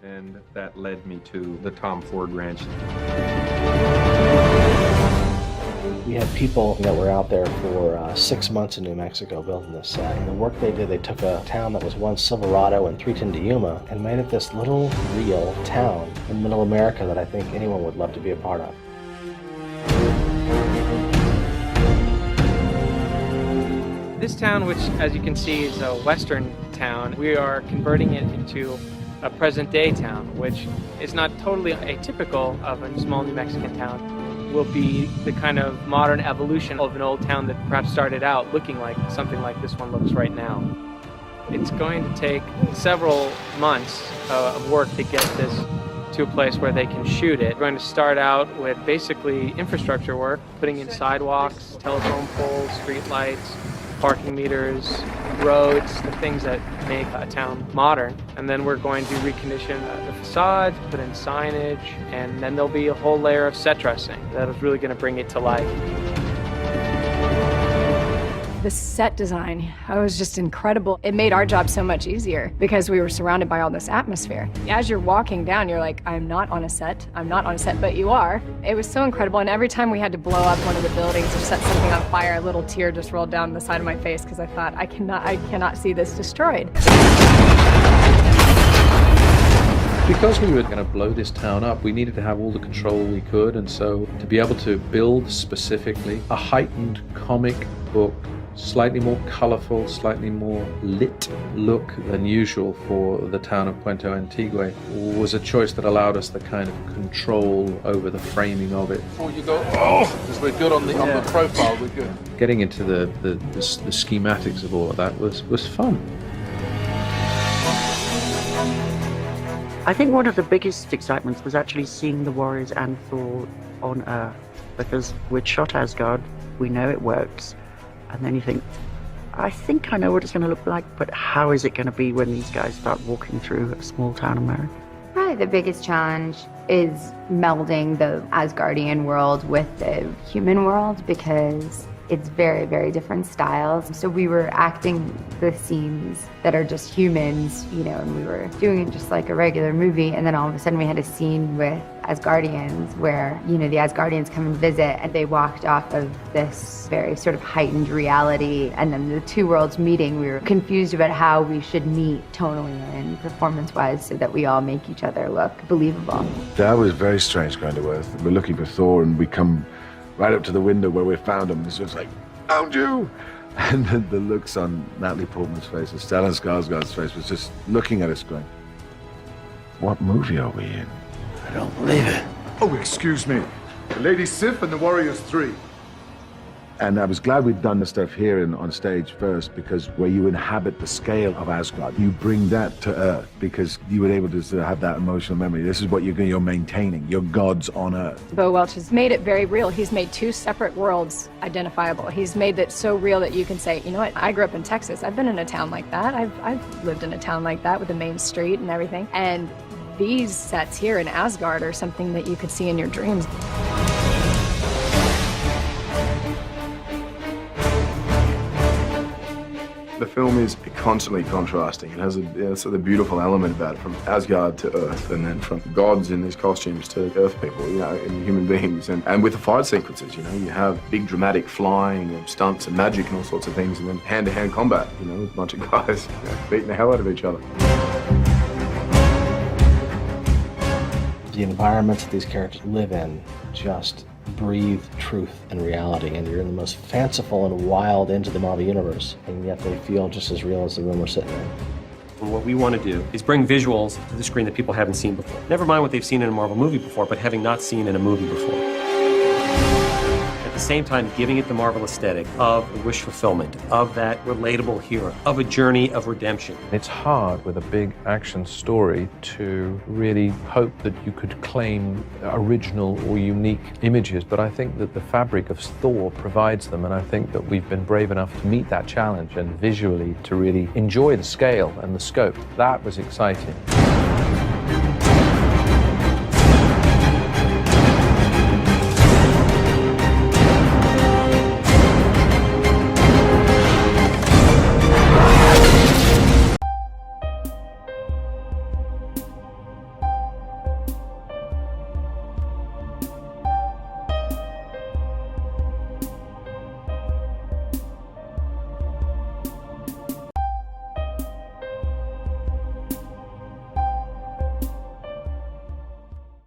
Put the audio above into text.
and that led me to the Tom Ford Ranch. We had people that were out there for 6 months in New Mexico building this set. And the work they did, they took a town that was once Silverado and Three Tin Yuma and made it this little real town in middle America that I think anyone would love to be a part of. This town, which as you can see is a western town, we are converting it into a present-day town, which is not totally atypical of a small New Mexican town. Will be the kind of modern evolution of an old town that perhaps started out looking like something like this one looks right now. It's going to take several months of work to get this to a place where they can shoot it. We're going to start out with basically infrastructure work, putting in sidewalks, telephone poles, street lights, parking meters, roads, the things that make a town modern. And then we're going to recondition the facade, put in signage, and then there'll be a whole layer of set dressing that is really going to bring it to life. The set design, it was just incredible. It made our job so much easier because we were surrounded by all this atmosphere. As you're walking down, you're like, I'm not on a set, but you are. It was so incredible, and every time we had to blow up one of the buildings or set something on fire, a little tear just rolled down the side of my face because I thought, I cannot see this destroyed. Because we were going to blow this town up, we needed to have all the control we could, and so to be able to build specifically a heightened comic book, slightly more colorful, slightly more lit look than usual for the town of Puente Antigua was a choice that allowed us the kind of control over the framing of it. Before you go, because we're good on the profile, we're good. Getting into the schematics of all of that was fun. I think one of the biggest excitements was actually seeing the warriors and Thor on Earth, because we'd shot Asgard, we know it works, and then you think, I think I know what it's going to look like, but how is it going to be when these guys start walking through a small town America? Probably the biggest challenge is melding the Asgardian world with the human world, because it's very, very different styles. So we were acting the scenes that are just humans, you know, and we were doing it just like a regular movie. And then all of a sudden we had a scene with Asgardians where, you know, the Asgardians come and visit, and they walked off of this very sort of heightened reality. And then the two worlds meeting, we were confused about how we should meet tonally and performance-wise so that we all make each other look believable. That was very strange going to Earth. We're looking for Thor, and we come right up to the window where we found him, and it's just like, found you! And then the looks on Natalie Portman's face, and Stellan Skarsgård's face was just looking at us going, what movie are we in? I don't believe it. Oh, excuse me. The Lady Sif and the Warriors 3. And I was glad we'd done the stuff here on stage first, because where you inhabit the scale of Asgard, you bring that to Earth, because you were able to sort of have that emotional memory. This is what you're maintaining, your gods on Earth. Bo Welch has made it very real. He's made two separate worlds identifiable. He's made it so real that you can say, you know what, I grew up in Texas. I've been in a town like that. I've lived in a town like that with a main street and everything. And these sets here in Asgard are something that you could see in your dreams. The film is constantly contrasting. It has a sort of beautiful element about it, from Asgard to Earth, and then from gods in these costumes to Earth people, you know, and human beings. And with the fight sequences, you know, you have big dramatic flying and stunts and magic and all sorts of things, and then hand-to-hand combat, you know, with a bunch of guys beating the hell out of each other. The environments that these characters live in just breathe truth and reality, and you're in the most fanciful and wild ends of the Marvel Universe, and yet they feel just as real as the room we're sitting in. And what we want to do is bring visuals to the screen that people haven't seen before. Never mind what they've seen in a Marvel movie before, but having not seen in a movie before. At the same time, giving it the Marvel aesthetic of wish fulfillment, of that relatable hero, of a journey of redemption. It's hard with a big action story to really hope that you could claim original or unique images, but I think that the fabric of Thor provides them, and I think that we've been brave enough to meet that challenge and visually to really enjoy the scale and the scope. That was exciting.